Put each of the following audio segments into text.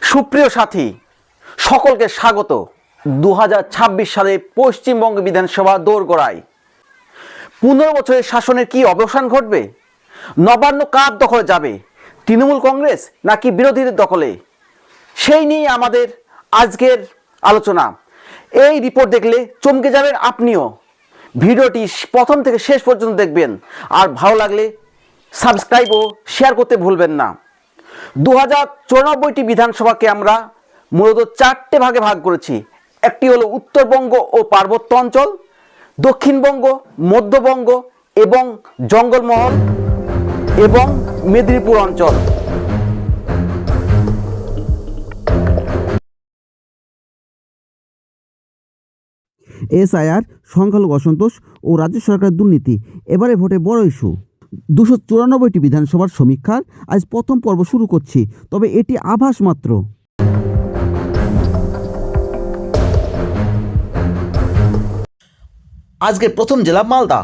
সুপ্রিয় সাথী, সকলকে স্বাগত। 2026 সালে পশ্চিমবঙ্গ বিধানসভা দোরগোড়ায়। 15 বছরের শাসনের কি অবসান ঘটবে? নবান্ন কার দখলে যাবে? তৃণমূল কংগ্রেস নাকি বিরোধীদের দখলে? সেই নিয়ে আমাদের আজকের আলোচনা। এই রিপোর্ট দেখলে চমকে যাবেন আপনিও। ভিডিওটি প্রথম থেকে শেষ পর্যন্ত দেখবেন, আর ভালো লাগলে সাবস্ক্রাইব ও শেয়ার করতে ভুলবেন না। 2094টি বিধানসভাকে আমরা মূলত 4টে ভাগে ভাগ করেছি। একটি হলো উত্তরবঙ্গ ও পার্বত্য অঞ্চল, দক্ষিণবঙ্গ, মধ্যবঙ্গ এবং জঙ্গলমহল এবং মেদিনীপুর অঞ্চল। এসআইআর, সংখ্যালঘু অসন্তোষ ও রাজ্য সরকারের দুর্নীতি এবারে ভোটে বড় ইস্যু। 294টি বিধানসভার সমীক্ষার আজ প্রথম পর্ব শুরু করছি, তবে এটি আভাস মাত্র। আজকের প্রথম জেলা মালদা।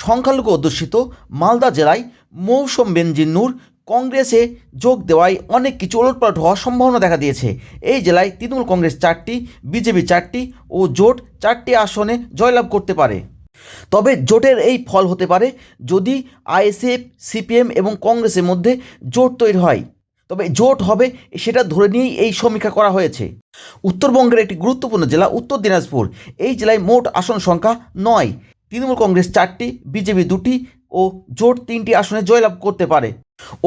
সংখ্যালঘু অধ্যুষিত মালদা জেলায় মৌসুম বেনজির নূর কংগ্রেসে যোগ দেওয়ায় অনেক কিছু ওলটপালট হওয়ার সম্ভাবনা দেখা দিয়েছে। এই জেলায় তৃণমূল কংগ্রেস 4টি, বিজেপি 4টি ও জোট 4টি আসনে জয়লাভ করতে পারে। তবে জোটের এই ফল হতে পারে যদি আইএসএফ, সিপিএম এবং কংগ্রেসের মধ্যে জোট তৈরি হয়। তবে জোট হবে সেটা ধরে নিয়েই এই সমীক্ষা করা হয়েছে। উত্তরবঙ্গের একটি গুরুত্বপূর্ণ জেলা উত্তর দিনাজপুর। এই জেলায় মোট আসন সংখ্যা 9। তৃণমূল কংগ্রেস 4টি, বিজেপি 2টি ও জোট 3টি আসনে জয়লাভ করতে পারে।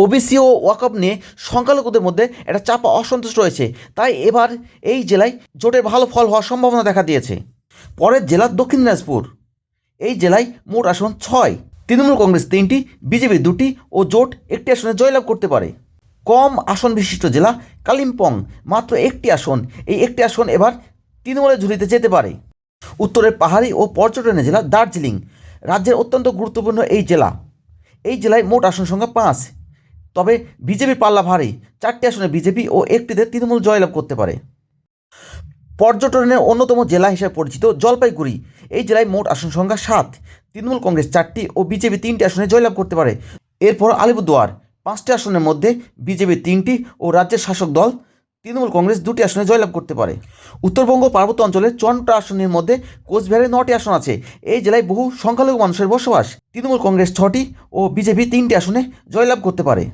ওবিসি ও ওয়াকফ নিয়ে সংখ্যালঘুদের মধ্যে একটা চাপা অসন্তোষ রয়েছে, তাই এবার এই জেলায় জোটের ভালো ফল হওয়ার সম্ভাবনা দেখা দিয়েছে। পরের জেলা দক্ষিণ দিনাজপুর। এই জেলায় মোট আসন 6। তৃণমূল কংগ্রেস 3টি, বিজেপি 2টি ও জোট 1টি আসনে জয়লাভ করতে পারে। কম আসন বিশিষ্ট জেলা কালিম্পং, মাত্র 1টি আসন। এই 1টি আসন এবার তৃণমূলের ঝুলিতে যেতে পারে। উত্তরের পাহাড়ি ও পর্যটনের জেলা দার্জিলিং, রাজ্যের অত্যন্ত গুরুত্বপূর্ণ এই জেলা। এই জেলায় মোট আসন সংখ্যা 5। তবে বিজেপি পাল্লা ভারী, 4টি আসনে বিজেপি ও 1টিতে তৃণমূল জয়লাভ করতে পারে। পর্যটনের অন্যতম জেলা হিসেবে পরিচিত জলপাইগুড়ি। এই জেলায় মোট আসন সংখ্যা 7। তৃণমূল কংগ্রেস 4টি ও বিজেপি 3টি আসনে জয়লাভ করতে পারে। এরপর আলিপুরদুয়ার, 5টি আসনের মধ্যে বিজেপি 3টি ও রাজ্যের শাসক দল তৃণমূল কংগ্রেস 2টি আসনে জয়লাভ করতে পারে। উত্তরবঙ্গ পার্বত্য অঞ্চলের 54টা আসনের মধ্যে কোচবিহারে 9টি আসন আছে। এই জেলায় বহু সংখ্যালঘু মানুষের বসবাস। তৃণমূল কংগ্রেস 6টি ও বিজেপি 3টি আসনে জয়লাভ করতে পারে।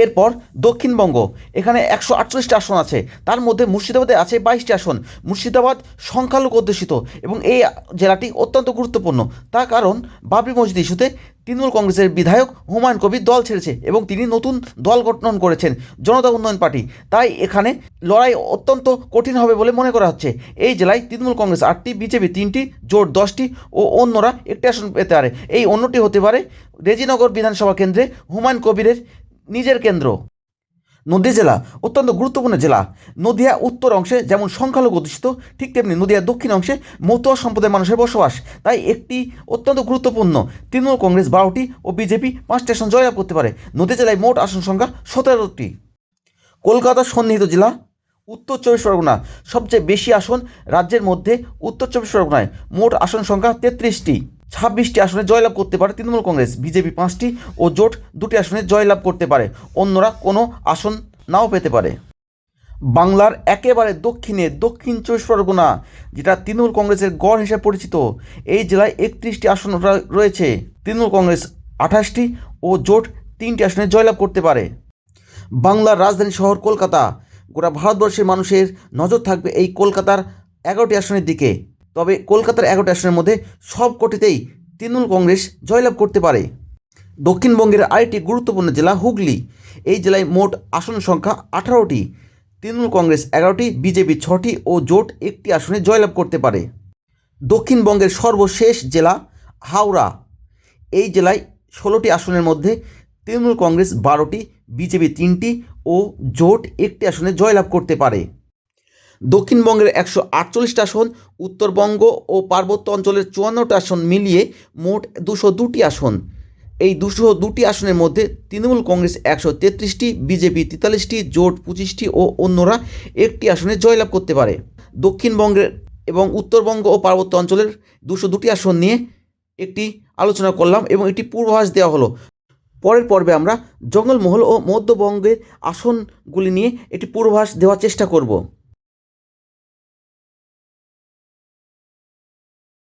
এরপর দক্ষিণবঙ্গ, এখানে 148টা আসন আছে। তার মধ্যে মুর্শিদাবাদে আছে 22টি আসন। মুর্শিদাবাদ সংখ্যালঘু অধ্যুষিত এবং এই জেলাটি অত্যন্ত গুরুত্বপূর্ণ। তার কারণ বাবরি মসজিদ ইস্যুতে তৃণমূল কংগ্রেসের বিধায়ক হুমায়ুন কবির দল ছেড়েছে এবং তিনি নতুন দল গঠন করেছেন, জনতা উন্নয়ন পার্টি। তাই এখানে লড়াই অত্যন্ত কঠিন হবে বলে মনে করা হচ্ছে। এই জেলায় তৃণমূল কংগ্রেস 8টি, বিজেপি 3টি, জোট 10টি ও অন্যরা 1টি আসন পেতে পারে। এই অন্যটি হতে পারে রেজিনগর বিধানসভা কেন্দ্রে হুমায়ুন কবিরের নিজের কেন্দ্র। নদীয়া জেলা অত্যন্ত গুরুত্বপূর্ণ জেলা। নদীয়া উত্তর অংশে যেমন সংখ্যালঘু অধ্যুষিত, ঠিক তেমনি নদীয়া দক্ষিণ অংশে মতুয়া সম্প্রদায়ের মানুষের বসবাস। তাই একটি অত্যন্ত গুরুত্বপূর্ণ। তৃণমূল কংগ্রেস 12টি ও বিজেপি 5টি আসন জয়লাভ করতে পারে। নদীয়া জেলায় মোট আসন সংখ্যা 17টি। কলকাতা সন্নিহিত জেলা উত্তর 24 পরগনা। সবচেয়ে বেশি আসন রাজ্যের মধ্যে উত্তর 24 পরগনায়, মোট আসন সংখ্যা 33টি। 26টি আসনে জয়লাভ করতে পারে তৃণমূল কংগ্রেস, বিজেপি 5টি ও জোট 2টি আসনে জয়লাভ করতে পারে। অন্যরা কোনো আসন নাও পেতে পারে। বাংলার একেবারে দক্ষিণে দক্ষিণ 24 পরগনা, যেটা তৃণমূল কংগ্রেসের গড় হিসেবে পরিচিত। এই জেলায় 31টি আসন রয়েছে। তৃণমূল কংগ্রেস 28টি ও জোট 3টি আসনে জয়লাভ করতে পারে। বাংলার রাজধানী শহর কলকাতা। গোটা ভারতবর্ষের মানুষের নজর থাকবে এই কলকাতার 11টি আসনের দিকে। তবে কলকাতার 11টি আসনের মধ্যে সব কটিতেই তৃণমূল কংগ্রেস জয়লাভ করতে পারে। দক্ষিণবঙ্গের আরেকটি গুরুত্বপূর্ণ জেলা হুগলি। এই জেলায় মোট আসন সংখ্যা 18টি। তৃণমূল কংগ্রেস 11টি, বিজেপি 6টি ও জোট 1টি আসনে জয়লাভ করতে পারে। দক্ষিণবঙ্গের সর্বশেষ জেলা হাওড়া। এই জেলায় 16টি আসনের মধ্যে তৃণমূল কংগ্রেস 12টি, বিজেপি 3টি ও জোট 1টি আসনে জয়লাভ করতে পারে। দক্ষিণবঙ্গের 148টা আসন, উত্তরবঙ্গ ও পার্বত্য অঞ্চলের 54টা আসন মিলিয়ে মোট 202টি আসন। এই 202টি আসনের মধ্যে তৃণমূল কংগ্রেস 133টি, বিজেপি 43টি, জোট 25টি ও অন্যরা 1টি আসনে জয়লাভ করতে পারে। দক্ষিণবঙ্গের এবং উত্তরবঙ্গ ও পার্বত্য অঞ্চলের 202টি আসন নিয়ে একটি আলোচনা করলাম এবং একটি পূর্বাভাস দেওয়া হলো। পরের পর্বে আমরা জঙ্গলমহল ও মধ্যবঙ্গের আসনগুলি নিয়ে একটি পূর্বাভাস দেওয়ার চেষ্টা করব।